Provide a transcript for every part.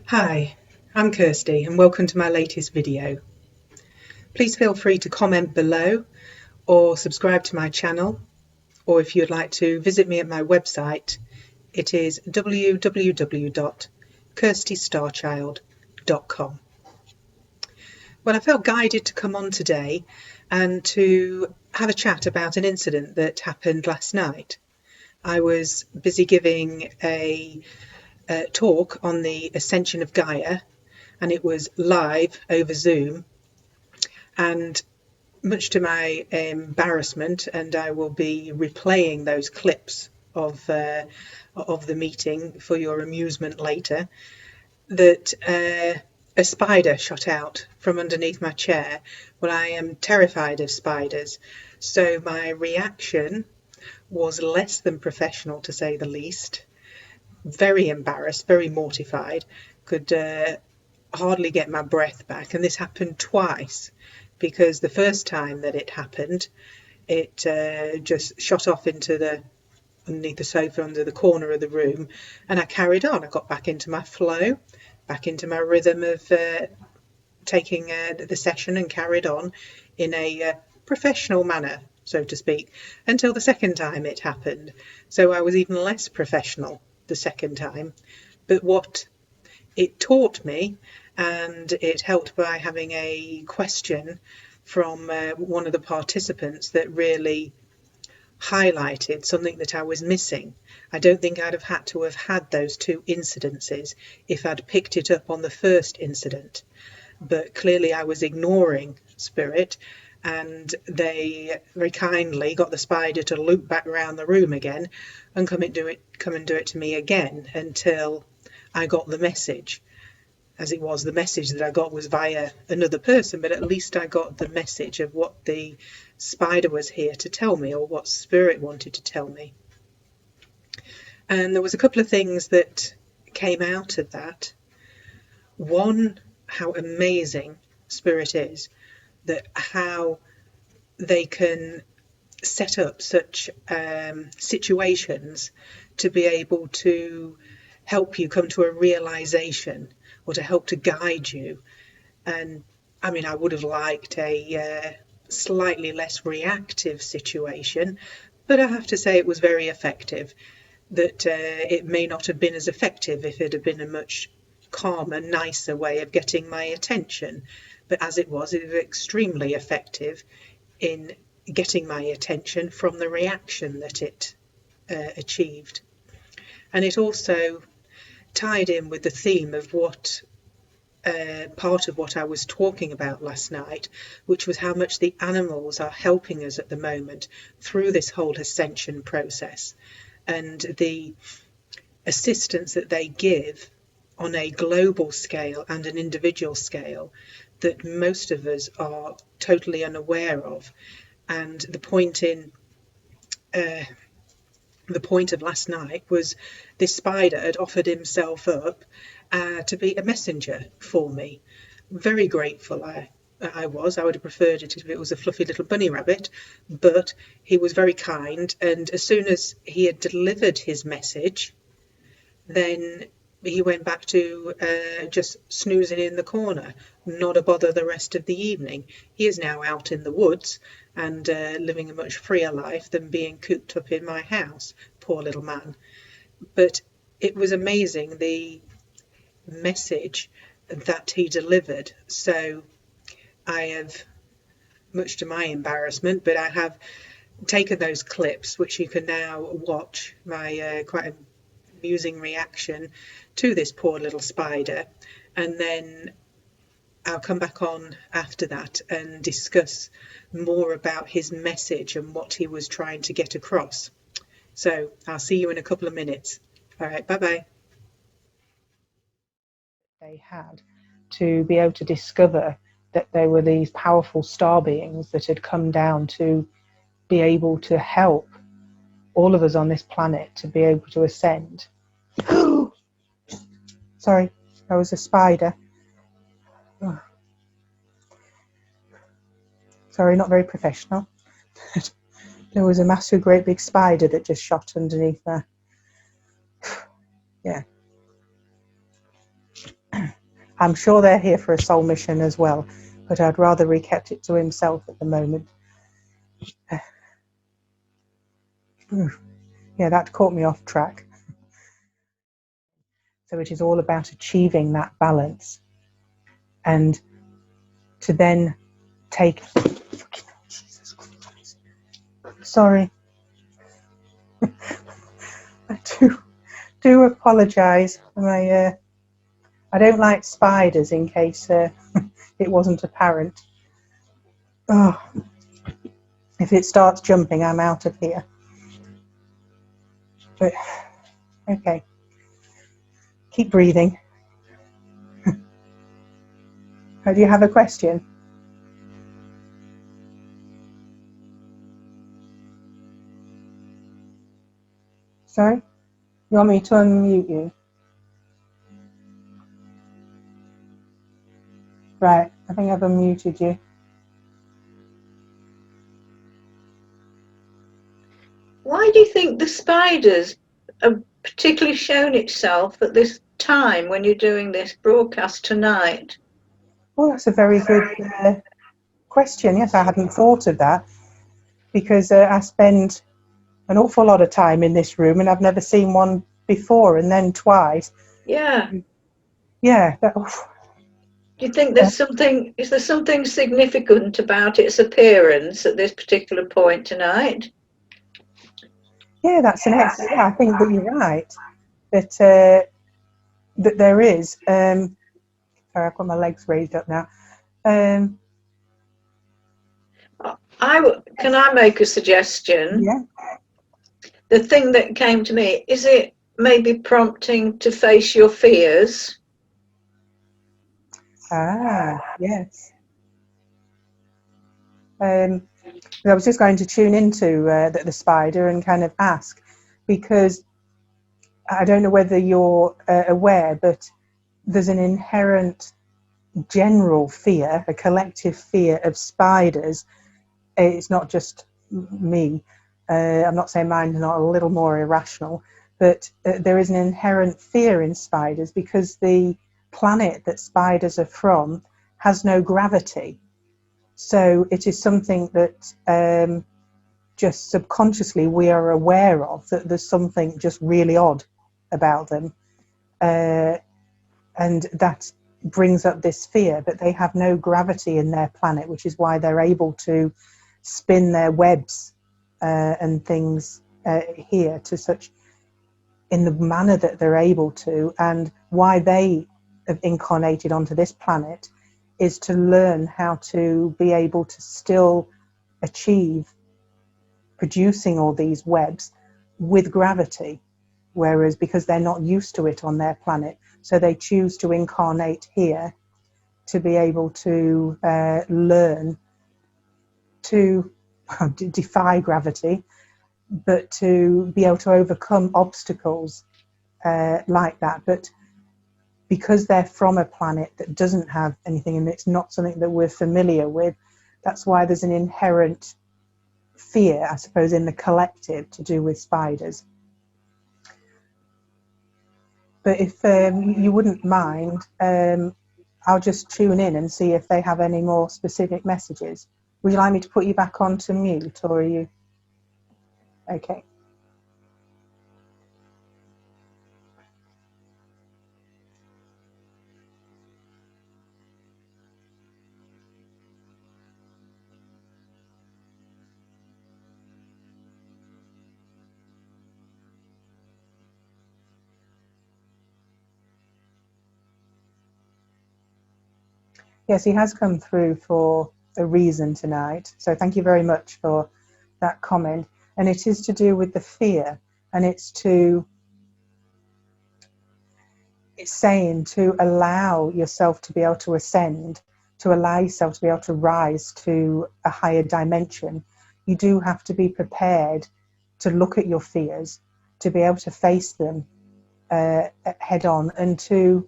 Hi, I'm Kirsty and welcome to my latest video. Please feel free to comment below or subscribe to my channel, or if you'd like to visit me at my website, it is www.kirstystarchild.com. Well, I felt guided to come on today and to have a chat about an incident that happened last night. I was busy giving a talk on the Ascension of Gaia, and it was live over Zoom, and much to my embarrassment, and I will be replaying those clips of the meeting for your amusement later, that a spider shot out from underneath my chair. Well, I am terrified of spiders, so my reaction was less than professional, to say the least. Very embarrassed, very mortified, could hardly get my breath back, and this happened twice, because the first time that it happened, it just shot off into underneath the sofa under the corner of the room, and I carried on. I got back into my flow, back into my rhythm of taking the session, and carried on in a professional manner, so to speak, until the second time it happened. So I was even less professional the second time. But what it taught me, and it helped by having a question from one of the participants that really highlighted something that I was missing. I don't think I'd have had to have had those two incidences if I'd picked it up on the first incident. But clearly I was ignoring spirit, and they very kindly got the spider to loop back around the room again and come and do it to me again until I got the message. As it was, the message that I got was via another person, but at least I got the message of what the spider was here to tell me, or what spirit wanted to tell me. And there was a couple of things that came out of that. One, how amazing spirit is, that how they can set up such situations to be able to help you come to a realization, or to help to guide you. And I mean, I would have liked a slightly less reactive situation, but I have to say it was very effective. That it may not have been as effective if it had been a much calmer, nicer way of getting my attention. But as it was extremely effective in getting my attention from the reaction that it achieved. And it also tied in with the theme of what part of what I was talking about last night, which was how much the animals are helping us at the moment through this whole ascension process, and the assistance that they give on a global scale and an individual scale that most of us are totally unaware of. And the point of last night was this spider had offered himself up to be a messenger for me. Very grateful I would have preferred it if it was a fluffy little bunny rabbit, but he was very kind, and as soon as he had delivered his message, then he went back to just snoozing in the corner, not a bother the rest of the evening. He is now out in the woods and living a much freer life than being cooped up in my house, poor little man. But it was amazing, the message that he delivered. So I have, much to my embarrassment, but I have taken those clips, which you can now watch, my quite amusing reaction to this poor little spider, and then I'll come back on after that and discuss more about his message and what he was trying to get across. So I'll see you in a couple of minutes. All right, bye-bye. They had to be able to discover that there were these powerful star beings that had come down to be able to help all of us on this planet to be able to ascend. Sorry, that was a spider. Oh. Sorry, not very professional. There was a massive, great big spider that just shot underneath there. Yeah. I'm sure they're here for a soul mission as well, but I'd rather he kept it to himself at the moment. Yeah, that caught me off track. So it is all about achieving that balance, and to then take... Jesus Christ. Sorry. I do apologise. I don't like spiders, in case it wasn't apparent. Oh, if it starts jumping, I'm out of here. But okay, keep breathing. Do you have a question? Sorry? You want me to unmute you? Right, I think I've unmuted you. Why do you think the spiders have particularly shown itself at this time when you're doing this broadcast tonight? Well, that's a very good question. Yes, I hadn't thought of that, because I spend an awful lot of time in this room and I've never seen one before, and then twice. Yeah. Yeah. Do you think there's something, is there something significant about its appearance at this particular point tonight? Yeah, that's an excellent... Yeah, I think that you're right. That there is. Sorry, I've got my legs raised up now. Can I make a suggestion? Yeah. The thing that came to me, is it maybe prompting to face your fears? Yes. I was just going to tune into the spider and kind of ask, because I don't know whether you're aware, but there's an inherent general fear, a collective fear of spiders. It's not just me. I'm not saying mine's not a little more irrational, but there is an inherent fear in spiders because the planet that spiders are from has no gravity. So it is something that just subconsciously we are aware of, that there's something just really odd about them. And that brings up this fear, but they have no gravity in their planet, which is why they're able to spin their webs and things here to such, in the manner that they're able to, and why they have incarnated onto this planet is to learn how to be able to still achieve producing all these webs with gravity, whereas because they're not used to it on their planet, so they choose to incarnate here to be able to learn to defy gravity, but to be able to overcome obstacles like that. But because they're from a planet that doesn't have anything, and it's not something that we're familiar with, that's why there's an inherent fear, I suppose, in the collective to do with spiders. But if you wouldn't mind, I'll just tune in and see if they have any more specific messages. Would you like me to put you back onto mute, or are you okay? Yes, he has come through for a reason tonight. So thank you very much for that comment. And it is to do with the fear, and it's saying to allow yourself to be able to ascend, to allow yourself to be able to rise to a higher dimension. You do have to be prepared to look at your fears, to be able to face them head on, and to...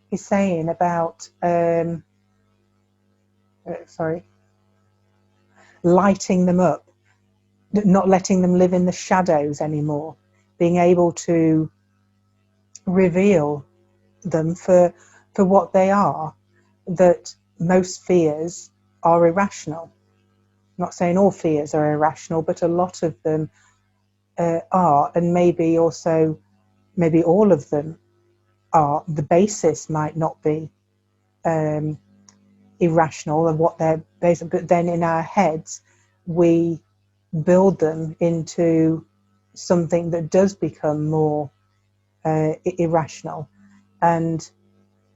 He's saying about lighting them up, not letting them live in the shadows anymore, being able to reveal them for what they are, that most fears are irrational. I'm not saying all fears are irrational, but a lot of them are, and maybe also, maybe all of them are. The basis might not be um, irrational of what they're based on, but then in our heads, we build them into something that does become more irrational. And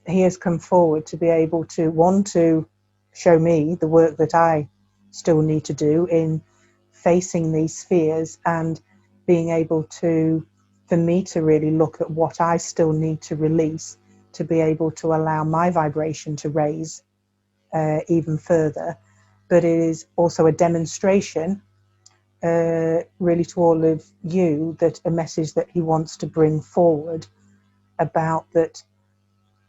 he has come forward to be able to, one, to show me the work that I still need to do in facing these fears, and being able to, for me to really look at what I still need to release to be able to allow my vibration to raise even further. But it is also a demonstration, really, to all of you, that a message that he wants to bring forward about that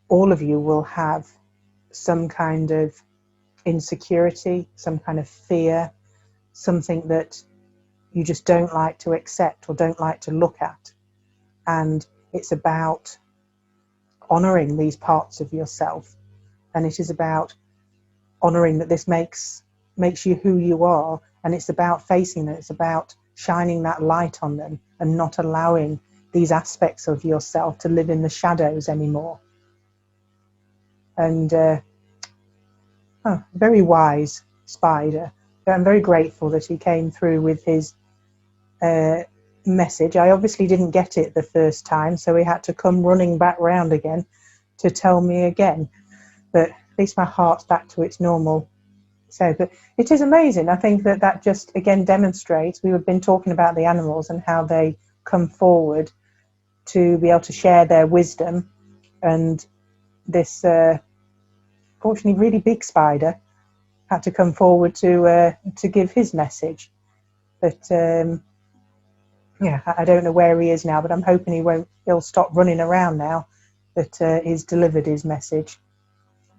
all of you will have some kind of insecurity, some kind of fear, something that you just don't like to accept or don't like to look at. And it's about honoring these parts of yourself. And it is about honoring that this makes you who you are. And it's about facing it. It's about shining that light on them and not allowing these aspects of yourself to live in the shadows anymore. And very wise spider. I'm very grateful that he came through with his message. I obviously didn't get it the first time, so he had to come running back round again to tell me again. But at least my heart's back to its normal self. But it is amazing. I think that just again demonstrates, we've been talking about the animals and how they come forward to be able to share their wisdom, and this fortunately really big spider had to come forward to give his message. But yeah, I don't know where he is now, but I'm hoping he'll stop running around now that he's delivered his message.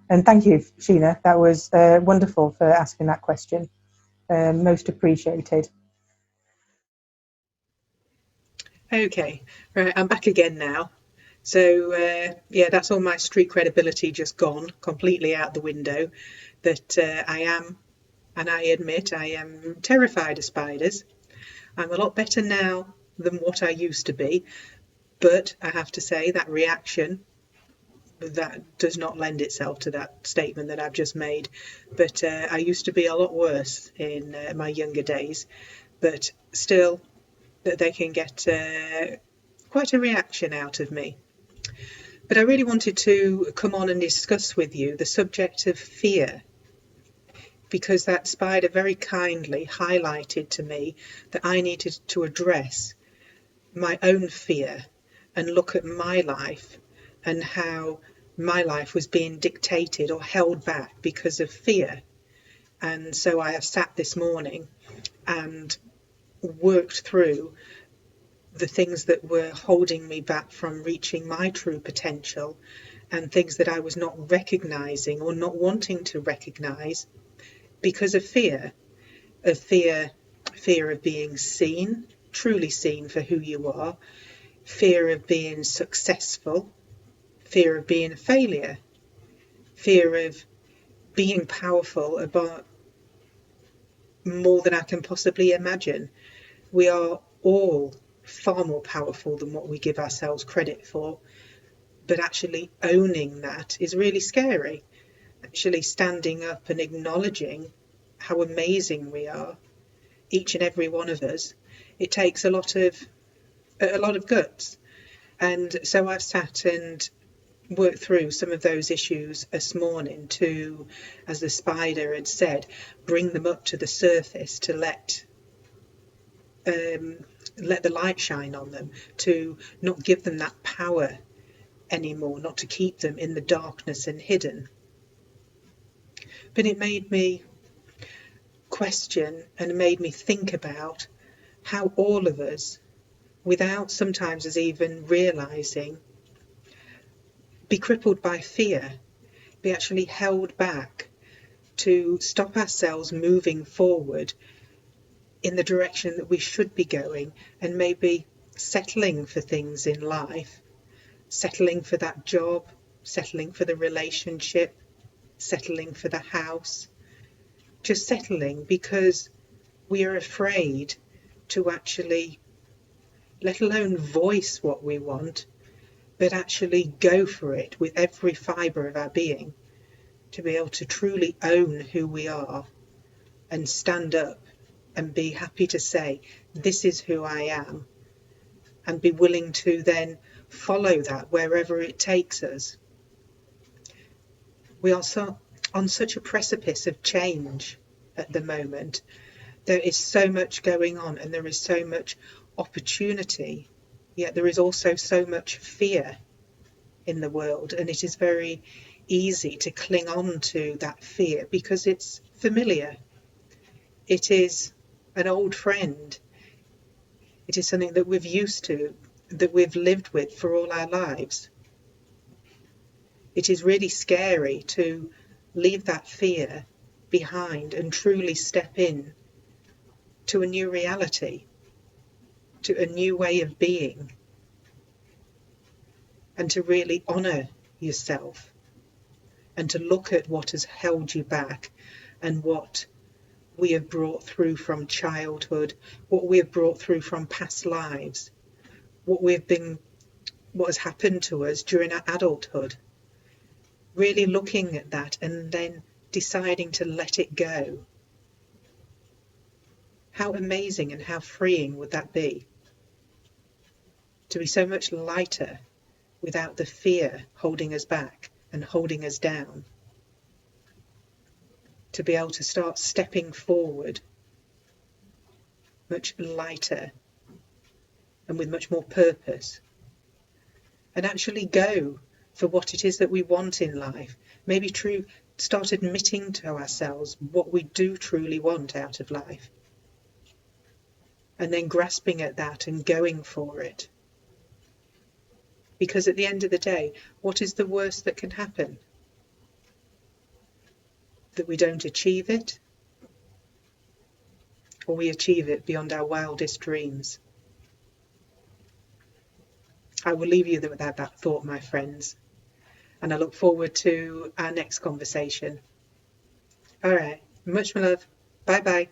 And thank you, Sheena. That was wonderful for asking that question. Most appreciated. Okay, right, I'm back again now. So, yeah, that's all my street credibility just gone completely out the window. That I am, and I admit, I am terrified of spiders. I'm a lot better now than what I used to be, but I have to say that reaction, that does not lend itself to that statement that I've just made. But I used to be a lot worse in my younger days, but still, that they can get quite a reaction out of me. But I really wanted to come on and discuss with you the subject of fear, because that spider very kindly highlighted to me that I needed to address my own fear and look at my life and how my life was being dictated or held back because of fear. And so I have sat this morning and worked through the things that were holding me back from reaching my true potential, and things that I was not recognizing or not wanting to recognize because of fear, of fear of being seen, truly seen for who you are, fear of being successful, fear of being a failure, fear of being powerful about more than I can possibly imagine. We are all far more powerful than what we give ourselves credit for, but actually owning that is really scary. Actually standing up and acknowledging how amazing we are, each and every one of us, it takes a lot of guts. And so I've sat and worked through some of those issues this morning to, as the spider had said, bring them up to the surface to let the light shine on them, to not give them that power anymore, not to keep them in the darkness and hidden. But it made me question and made me think about how all of us, without sometimes us even realizing, be crippled by fear, be actually held back to stop ourselves moving forward in the direction that we should be going, and maybe settling for things in life settling for that job, settling for the relationship, settling for the house, just settling because we are afraid to actually, let alone voice what we want, but actually go for it with every fibre of our being, to be able to truly own who we are and stand up and be happy to say, this is who I am, and be willing to then follow that wherever it takes us. We are on such a precipice of change at the moment. There is so much going on and there is so much opportunity, yet there is also so much fear in the world, and it is very easy to cling on to that fear because it's familiar. It is an old friend. It is something that we've used to, that we've lived with for all our lives. It is really scary to leave that fear behind and truly step in to a new reality, to a new way of being, and to really honour yourself, and to look at what has held you back and what we have brought through from childhood, what we have brought through from past lives, what has happened to us during our adulthood. Really looking at that and then deciding to let it go. How amazing and how freeing would that be? To be so much lighter without the fear holding us back and holding us down. To be able to start stepping forward much lighter and with much more purpose, and actually go for what it is that we want in life. Maybe start admitting to ourselves what we do truly want out of life, and then grasping at that and going for it. Because at the end of the day, what is the worst that can happen? That we don't achieve it, or we achieve it beyond our wildest dreams. I will leave you with that thought, my friends, and I look forward to our next conversation. All right, much love. Bye bye.